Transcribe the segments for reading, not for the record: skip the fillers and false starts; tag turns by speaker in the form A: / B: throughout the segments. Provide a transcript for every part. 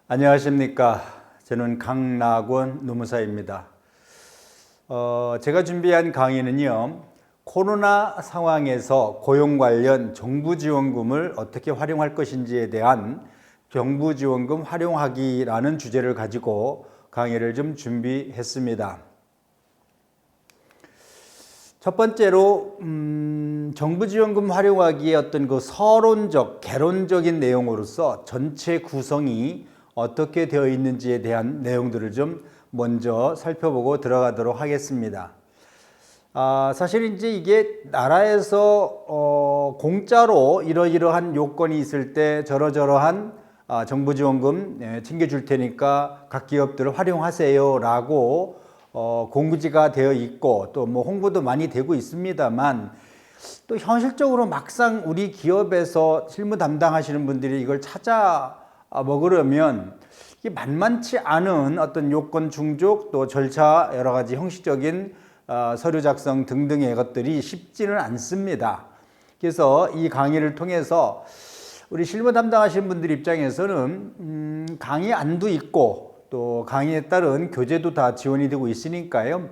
A: 안녕하십니까. 저는 강낙원 노무사입니다. 제가 준비한 강의는요, 코로나 상황에서 고용 관련 정부 지원금을 어떻게 활용할 것인지에 대한 정부 지원금 활용하기라는 주제를 가지고 강의를 좀 준비했습니다. 첫 번째로 정부 지원금 활용하기의 어떤 그 서론적, 개론적인 내용으로서 전체 구성이 어떻게 되어 있는지에 대한 내용들을 좀 먼저 살펴보고 들어가도록 하겠습니다. 사실 이제 이게 나라에서 공짜로 이러이러한 요건이 있을 때 저러저러한 정부 지원금 챙겨줄 테니까 각 기업들을 활용하세요 라고 공지가 되어 있고 또 뭐 홍보도 많이 되고 있습니다만, 또 현실적으로 막상 우리 기업에서 실무 담당하시는 분들이 이걸 찾아 먹으려면 이게 만만치 않은 어떤 요건 충족, 또 절차, 여러 가지 형식적인 서류 작성 등등의 것들이 쉽지는 않습니다. 그래서 이 강의를 통해서 우리 실무 담당하시는 분들 입장에서는 강의 안도 있고 또 강의에 따른 교재도 다 지원이 되고 있으니까요.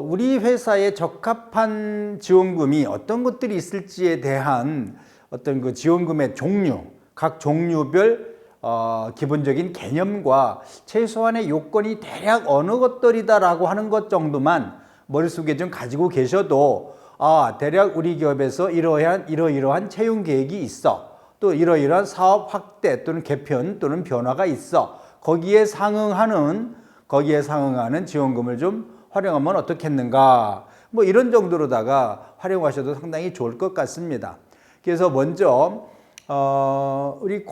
A: 우리 회사에 적합한 지원금이 어떤 것들이 있을지에 대한 어떤 그 지원금의 종류, 각 종류별 기본적인 개념과 최소한의 요건이 대략 어느 것들이다라고 하는 것 정도만 머릿속에 좀 가지고 계셔도 대략 우리 기업에서 이러이러한 채용 계획이 있어, 또 이러이러한 사업 확대 또는 개편 또는 변화가 있어, 거기에 상응하는 지원금을 좀 활용하면 어떻겠는가, 뭐 이런 정도로다가 활용하셔도 상당히 좋을 것 같습니다. 그래서 먼저 우리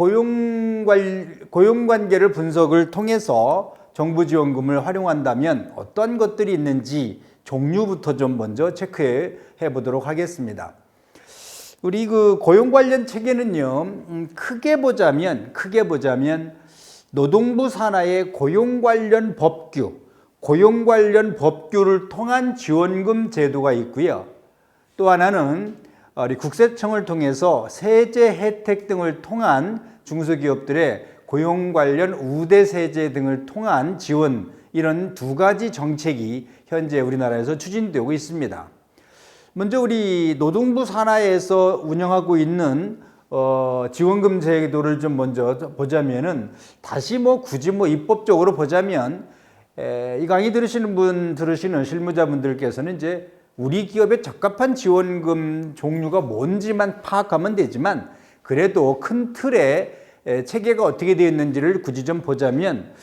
A: 고용관계를 분석을 통해서 정부 지원금을 활용한다면 어떤 것들이 있는지 종류부터 좀 먼저 체크해 보도록 하겠습니다. 우리 그 고용 관련 체계는요, 크게 보자면 노동부 산하의 고용 관련 법규를 통한 지원금 제도가 있고요. 또 하나는 우리 국세청을 통해서 세제 혜택 등을 통한 중소기업들의 고용 관련 우대 세제 등을 통한 지원, 이런 두 가지 정책이 현재 우리나라에서 추진되고 있습니다. 먼저 우리 노동부 산하에서 운영하고 있는 지원금 제도를 좀 먼저 보자면은, 다시 굳이 입법적으로 보자면 이 강의 들으시는 실무자분들께서는 이제 우리 기업에 적합한 지원금 종류가 뭔지만 파악하면 되지만, 그래도 큰 틀의 체계가 어떻게 되어 있는지를 굳이 좀 보자면,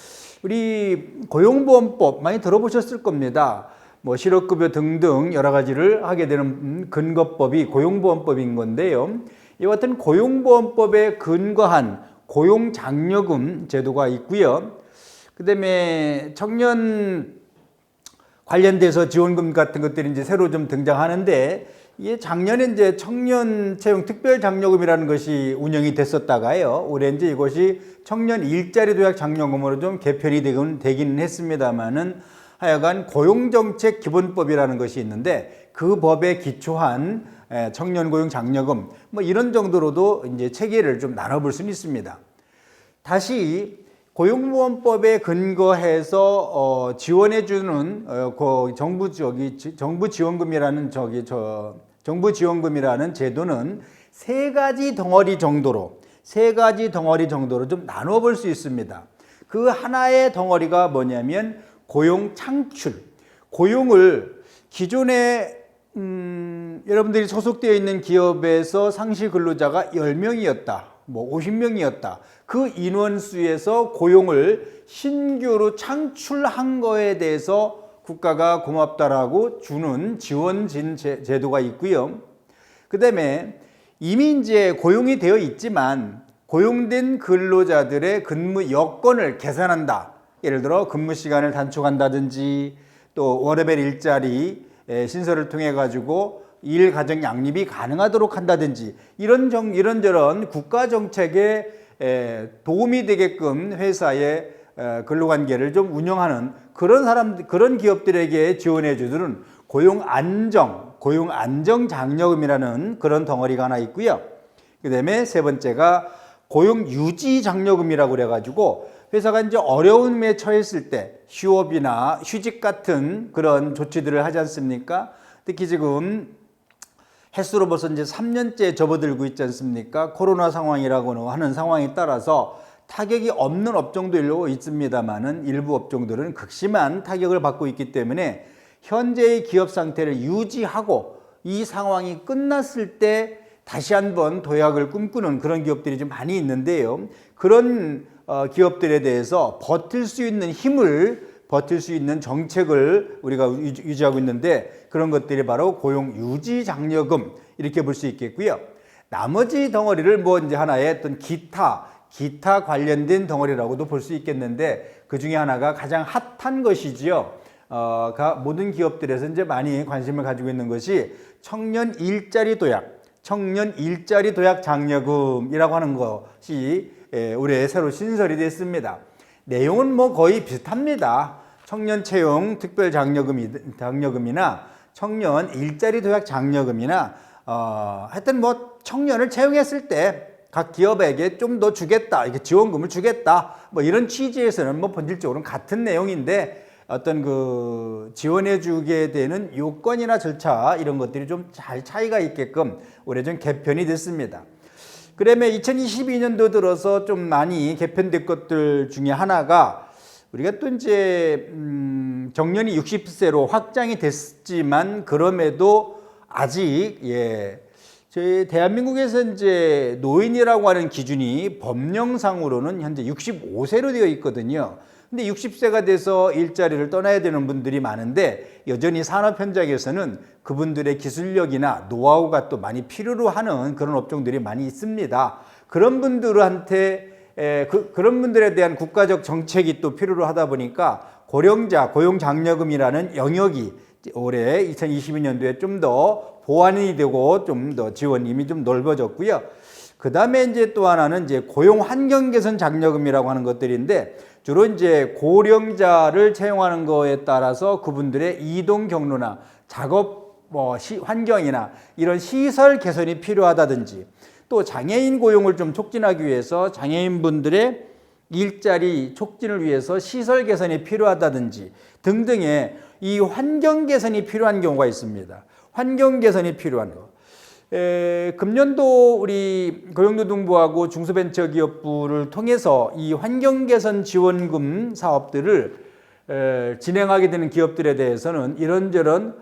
A: 우리 고용보험법 많이 들어보셨을 겁니다. 실업급여 등등 여러 가지를 하게 되는 근거법이 고용보험법인 건데요. 이와 같은 고용보험법에 근거한 고용장려금 제도가 있고요. 그 다음에 청년 관련돼서 지원금 같은 것들이 이제 새로 좀 등장하는데, 이게 작년에 이제 청년 채용 특별 장려금이라는 것이 운영이 됐었다가요, 올해 이제 이것이 청년 일자리 도약 장려금으로 좀 개편이 되긴 했습니다만은, 하여간 고용정책 기본법이라는 것이 있는데 그 법에 기초한 청년 고용 장려금, 이런 정도로도 이제 체계를 좀 나눠볼 수는 있습니다. 다시 고용보험법에 근거해서 지원해주는 정부 지원금이라는 제도는 세 가지 덩어리 정도로 좀 나눠볼 수 있습니다. 그 하나의 덩어리가 뭐냐면 고용 창출. 고용을 기존에 여러분들이 소속되어 있는 기업에서 상시 근로자가 10명이었다, 50명이었다. 그 인원수에서 고용을 신규로 창출한 거에 대해서 국가가 고맙다라고 주는 지원진 제도가 있고요. 그 다음에 이미 이제 고용이 되어 있지만 고용된 근로자들의 근무 여건을 개선한다. 예를 들어 근무 시간을 단축한다든지, 또 월요일 일자리 신설을 통해 가지고 일 가정 양립이 가능하도록 한다든지, 이런저런 국가 정책에 도움이 되게끔 회사의 근로관계를 좀 운영하는 그런 기업들에게 지원해 주는 고용 안정 장려금이라는 그런 덩어리가 하나 있고요. 그 다음에 세 번째가 고용 유지 장려금이라고 그래가지고 회사가 이제 어려움에 처했을 때 휴업이나 휴직 같은 그런 조치들을 하지 않습니까? 특히 지금 햇수로 벌써 이제 3년째 접어들고 있지 않습니까? 코로나 상황이라고 하는 상황에 따라서 타격이 없는 업종도 있습니다만은 일부 업종들은 극심한 타격을 받고 있기 때문에 현재의 기업 상태를 유지하고 이 상황이 끝났을 때 다시 한번 도약을 꿈꾸는 그런 기업들이 좀 많이 있는데요. 그런 기업들에 대해서 버틸 수 있는 힘을, 버틸 수 있는 정책을 우리가 유지하고 있는데 그런 것들이 바로 고용 유지 장려금 이렇게 볼 수 있겠고요. 나머지 덩어리를 뭐 이제 하나의 어떤 기타 관련된 덩어리라고도 볼 수 있겠는데 그 중에 하나가 가장 핫한 것이지요. 모든 기업들에서 이제 많이 관심을 가지고 있는 것이 청년 일자리 도약 장려금이라고 하는 것이 올해 새로 신설이 됐습니다. 내용은 뭐 거의 비슷합니다. 청년 채용 특별 장려금이나 청년 일자리 도약 장려금이나 하여튼 뭐 청년을 채용했을 때 각 기업에게 좀 더 주겠다, 이렇게 지원금을 주겠다, 뭐 이런 취지에서는 뭐 본질적으로는 같은 내용인데 어떤 그 지원해주게 되는 요건이나 절차 이런 것들이 좀 잘 차이가 있게끔 올해 좀 개편이 됐습니다. 그러면 2022년도 들어서 좀 많이 개편된 것들 중에 하나가 우리가 또 이제 정년이 60세로 확장이 됐지만 그럼에도 아직 저희 대한민국에서 이제 노인이라고 하는 기준이 법령상으로는 현재 65세로 되어 있거든요. 근데 60세가 돼서 일자리를 떠나야 되는 분들이 많은데 여전히 산업 현장에서는 그분들의 기술력이나 노하우가 또 많이 필요로 하는 그런 업종들이 많이 있습니다. 그런 분들한테 그런 분들에 대한 국가적 정책이 또 필요로 하다 보니까 고령자 고용장려금이라는 영역이 올해 2022년도에 좀 더 보완이 되고 좀 더 지원임이 좀 넓어졌고요. 그 다음에 이제 또 하나는 이제 고용 환경 개선 장려금이라고 하는 것들인데 주로 이제 고령자를 채용하는 거에 따라서 그분들의 이동 경로나 작업 환경이나 이런 시설 개선이 필요하다든지 또 장애인 고용을 좀 촉진하기 위해서 장애인분들의 일자리 촉진을 위해서 시설 개선이 필요하다든지 등등의 이 환경 개선이 필요한 경우가 있습니다. 환경 개선이 필요한 거. 금년도 우리 고용노동부하고 중소벤처기업부를 통해서 이 환경 개선 지원금 사업들을 진행하게 되는 기업들에 대해서는 이런저런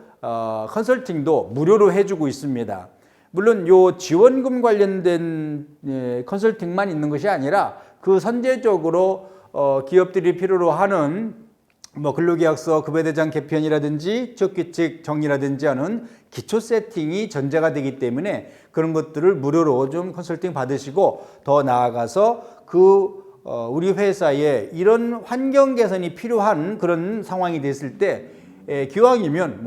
A: 컨설팅도 무료로 해주고 있습니다. 물론 요 지원금 관련된 컨설팅만 있는 것이 아니라 그 선제적으로 기업들이 필요로 하는 뭐 근로계약서 급여대장 개편이라든지 취업규칙 정리라든지 하는 기초 세팅이 전제가 되기 때문에 그런 것들을 무료로 좀 컨설팅 받으시고 더 나아가서 우리 회사에 이런 환경 개선이 필요한 그런 상황이 됐을 때 기왕이면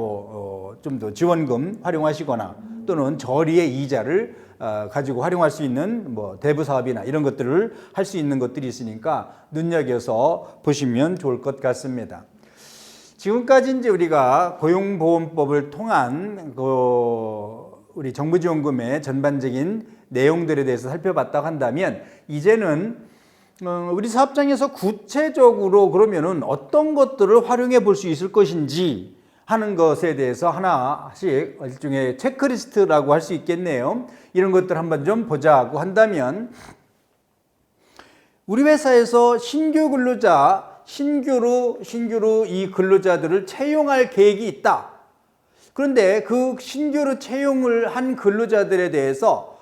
A: 좀 더 지원금 활용하시거나 또는 저리의 이자를 가지고 활용할 수 있는 대부 사업이나 이런 것들을 할 수 있는 것들이 있으니까 눈여겨서 보시면 좋을 것 같습니다. 지금까지 이제 우리가 고용보험법을 통한 우리 정부지원금의 전반적인 내용들에 대해서 살펴봤다고 한다면 이제는 우리 사업장에서 구체적으로 그러면은 어떤 것들을 활용해 볼 수 있을 것인지 하는 것에 대해서 하나씩 일종의 체크리스트라고 할 수 있겠네요. 이런 것들 한번 좀 보자고 한다면 우리 회사에서 신규 근로자, 신규로 이 근로자들을 채용할 계획이 있다. 그런데 그 신규로 채용을 한 근로자들에 대해서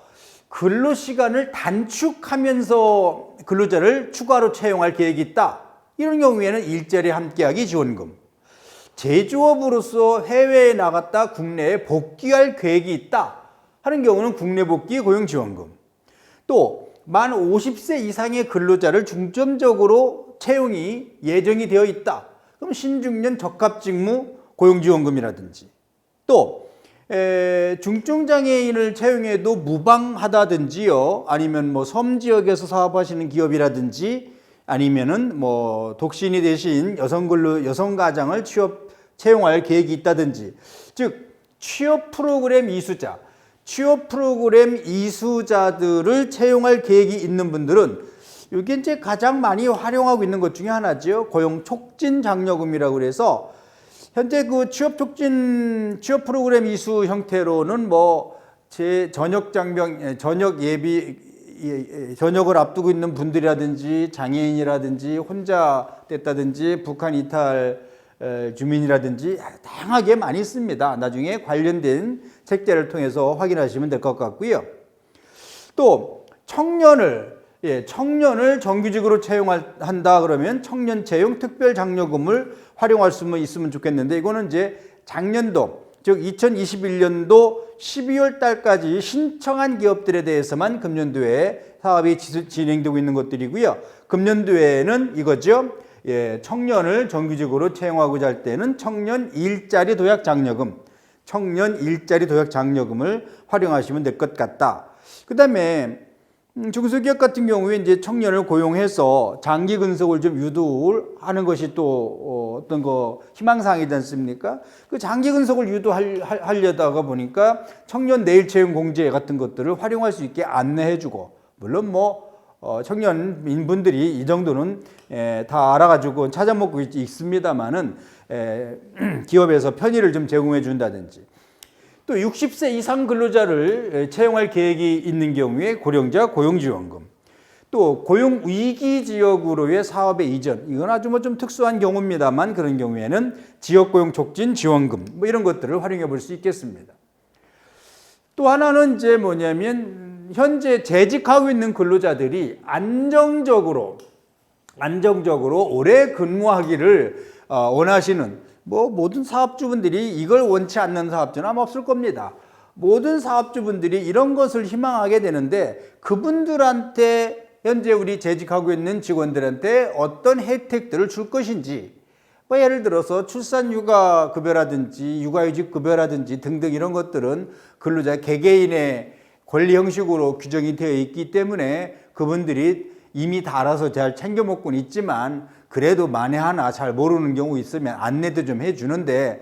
A: 근로시간을 단축하면서 근로자를 추가로 채용할 계획이 있다. 이런 경우에는 일자리 함께하기 지원금. 제조업으로서 해외에 나갔다 국내에 복귀할 계획이 있다 하는 경우는 국내 복귀 고용지원금. 또 만 50세 이상의 근로자를 중점적으로 채용이 예정이 되어 있다. 그럼 신중년 적합직무 고용지원금이라든지 또 중증장애인을 채용해도 무방하다든지요. 아니면 섬 지역에서 사업하시는 기업이라든지 아니면은 독신이 되신 여성 가장을 채용할 계획이 있다든지 즉 취업 프로그램 이수자, 취업 프로그램 이수자들을 채용할 계획이 있는 분들은 이게 이제 가장 많이 활용하고 있는 것 중에 하나죠. 고용 촉진 장려금이라고 그래서 현재 그 취업 프로그램 이수 형태로는 뭐 전역을 앞두고 있는 분들이라든지 장애인이라든지 혼자 됐다든지 북한 이탈 주민이라든지 다양하게 많이 있습니다. 나중에 관련된 책자를 통해서 확인하시면 될 것 같고요. 또 청년을 정규직으로 채용한다 그러면 청년 채용 특별 장려금을 활용할 수 있으면 좋겠는데, 이거는 이제 작년도 즉 2021년도 12월 달까지 신청한 기업들에 대해서만 금년도에 사업이 진행되고 있는 것들이고요. 금년도에는 이거죠. 청년을 정규직으로 채용하고자 할 때는 청년 일자리 도약 장려금을 활용하시면 될 것 같다. 그 다음에 중소기업 같은 경우에 이제 청년을 고용해서 장기 근속을 좀 유도하는 것이 또 어떤 거 희망사항이지 않습니까? 그 장기 근속을 유도하려다가 보니까 청년 내일 채용 공제 같은 것들을 활용할 수 있게 안내해주고, 물론 뭐 청년인분들이 이 정도는 다 알아가지고 찾아먹고 있습니다만은 기업에서 편의를 좀 제공해 준다든지, 또 60세 이상 근로자를 채용할 계획이 있는 경우에 고령자 고용지원금, 또 고용위기 지역으로의 사업의 이전, 이건 아주 뭐 좀 특수한 경우입니다만 그런 경우에는 지역고용 촉진 지원금 뭐 이런 것들을 활용해 볼 수 있겠습니다. 또 하나는 이제 뭐냐면 현재 재직하고 있는 근로자들이 안정적으로 오래 근무하기를 원하시는 모든 사업주분들이 이걸 원치 않는 사업주는 아마 없을 겁니다. 모든 사업주분들이 이런 것을 희망하게 되는데, 그분들한테 현재 우리 재직하고 있는 직원들한테 어떤 혜택들을 줄 것인지, 뭐 예를 들어서 출산휴가급여라든지 육아휴직급여라든지 등등 이런 것들은 근로자 개개인의 권리 형식으로 규정이 되어 있기 때문에 그분들이 이미 다 알아서 잘 챙겨 먹고는 있지만, 그래도 만에 하나 잘 모르는 경우 있으면 안내도 좀 해주는데,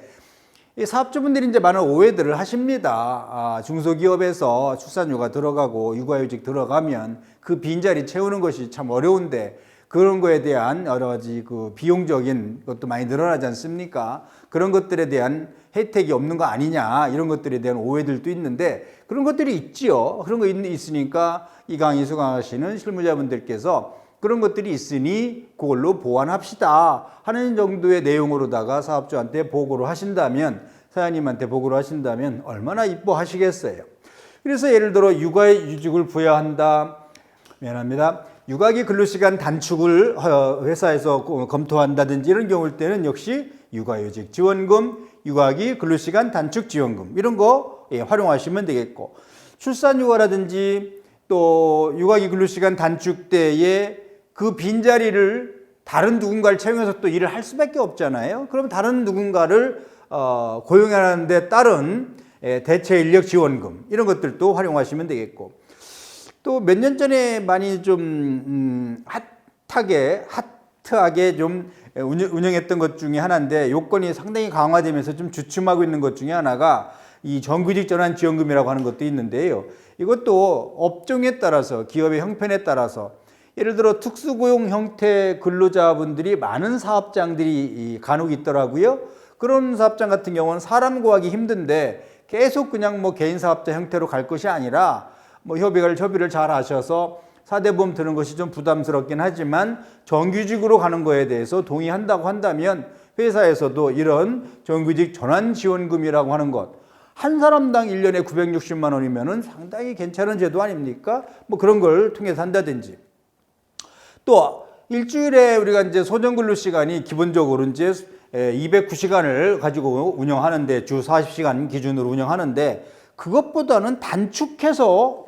A: 이 사업주분들이 이제 많은 오해들을 하십니다. 중소기업에서 출산휴가 들어가고 육아휴직 들어가면 그 빈자리 채우는 것이 참 어려운데, 그런 거에 대한 여러 가지 그 비용적인 것도 많이 늘어나지 않습니까? 그런 것들에 대한 혜택이 없는 거 아니냐, 이런 것들에 대한 오해들도 있는데, 그런 것들이 있지요. 그런 거 있으니까 이강희, 수강하 씨는 실무자분들께서 그런 것들이 있으니 그걸로 보완합시다 하는 정도의 내용으로다가 사업주한테 보고를 하신다면, 사장님한테 보고를 하신다면 얼마나 이뻐하시겠어요. 그래서 예를 들어 육아휴직을 부여한다, 육아기 근로시간 단축을 회사에서 검토한다든지 이런 경우일 때는 역시 육아휴직 지원금, 육아기 근로시간 단축 지원금 이런 거 활용하시면 되겠고, 출산휴가라든지 또 육아기 근로시간 단축 때에 그 빈자리를 다른 누군가를 채용해서 또 일을 할 수밖에 없잖아요. 그럼 다른 누군가를 고용하는 데 따른 대체 인력 지원금 이런 것들도 활용하시면 되겠고, 또 몇 년 전에 많이 좀 핫하게 좀 운영했던 것 중에 하나인데, 요건이 상당히 강화되면서 좀 주춤하고 있는 것 중에 하나가 이 정규직 전환 지원금이라고 하는 것도 있는데요. 이것도 업종에 따라서, 기업의 형편에 따라서, 예를 들어 특수고용 형태 근로자분들이 많은 사업장들이 간혹 있더라고요. 그런 사업장 같은 경우는 사람 구하기 힘든데 계속 그냥 뭐 개인 사업자 형태로 갈 것이 아니라 뭐 협의를 잘 하셔서 사대보험 드는 것이 좀 부담스럽긴 하지만 정규직으로 가는 거에 대해서 동의한다고 한다면 회사에서도 이런 정규직 전환 지원금이라고 하는 것, 한 사람당 1년에 960만 원이면은 상당히 괜찮은 제도 아닙니까? 뭐 그런 걸 통해서 한다든지, 또 일주일에 우리가 이제 소정근로 시간이 기본적으로 이제 209시간을 가지고 운영하는데, 주 40시간 기준으로 운영하는데, 그것보다는 단축해서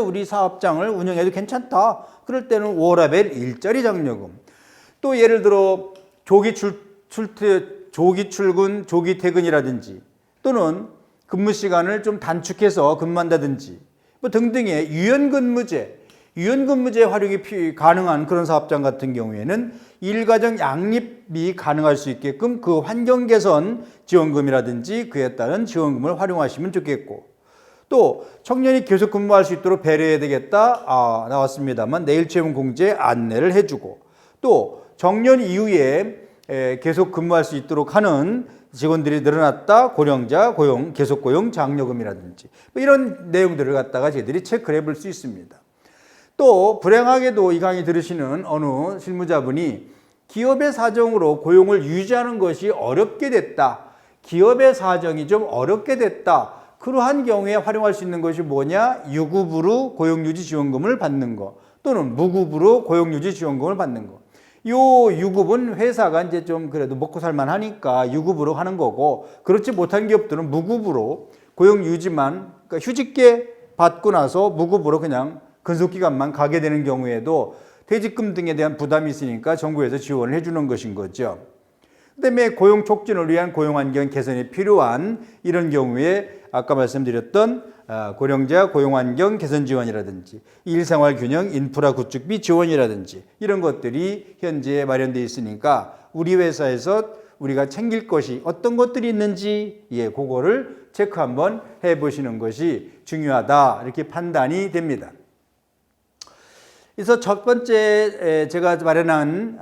A: 우리 사업장을 운영해도 괜찮다. 그럴 때는 워라벨 일자리 장려금, 또 예를 들어 조기 출근, 조기 퇴근이라든지, 또는 근무 시간을 좀 단축해서 근무한다든지 뭐 등등의 유연근무제 활용이 가능한 그런 사업장 같은 경우에는 일가정 양립이 가능할 수 있게끔 그 환경개선 지원금이라든지 그에 따른 지원금을 활용하시면 좋겠고, 또 청년이 계속 근무할 수 있도록 배려해야 되겠다. 나왔습니다만 내일 채용 공제 안내를 해주고 또 정년 이후에 계속 근무할 수 있도록 하는 직원들이 늘어났다. 고령자 고용, 계속 고용 장려금이라든지 뭐 이런 내용들을 갖다가 저희들이 체크를 해볼 수 있습니다. 또 불행하게도 이 강의 들으시는 어느 실무자분이 기업의 사정으로 고용을 유지하는 것이 어렵게 됐다. 기업의 사정이 좀 어렵게 됐다. 그러한 경우에 활용할 수 있는 것이 뭐냐? 유급으로 고용유지지원금을 받는 거 또는 무급으로 고용유지지원금을 받는 거. 요 유급은 회사가 이제 좀 그래도 먹고 살만 하니까 유급으로 하는 거고 그렇지 못한 기업들은 무급으로 고용유지만 그러니까 휴직계 받고 나서 무급으로 그냥 근속기간만 가게 되는 경우에도 퇴직금 등에 대한 부담이 있으니까 정부에서 지원을 해주는 것인 거죠. 그다음에 고용 촉진을 위한 고용환경 개선이 필요한 이런 경우에 아까 말씀드렸던 고령자 고용환경 개선 지원이라든지 일생활 균형 인프라 구축비 지원이라든지 이런 것들이 현재 마련되어 있으니까 우리 회사에서 우리가 챙길 것이 어떤 것들이 있는지 그거를 체크 한번 해보시는 것이 중요하다 이렇게 판단이 됩니다. 그래서 첫 번째 제가 마련한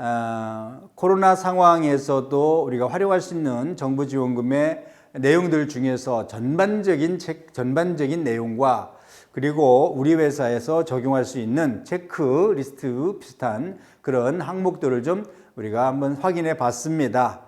A: 코로나 상황에서도 우리가 활용할 수 있는 정부 지원금의 내용들 중에서 전반적인 내용과 그리고 우리 회사에서 적용할 수 있는 체크리스트 비슷한 그런 항목들을 좀 우리가 한번 확인해 봤습니다.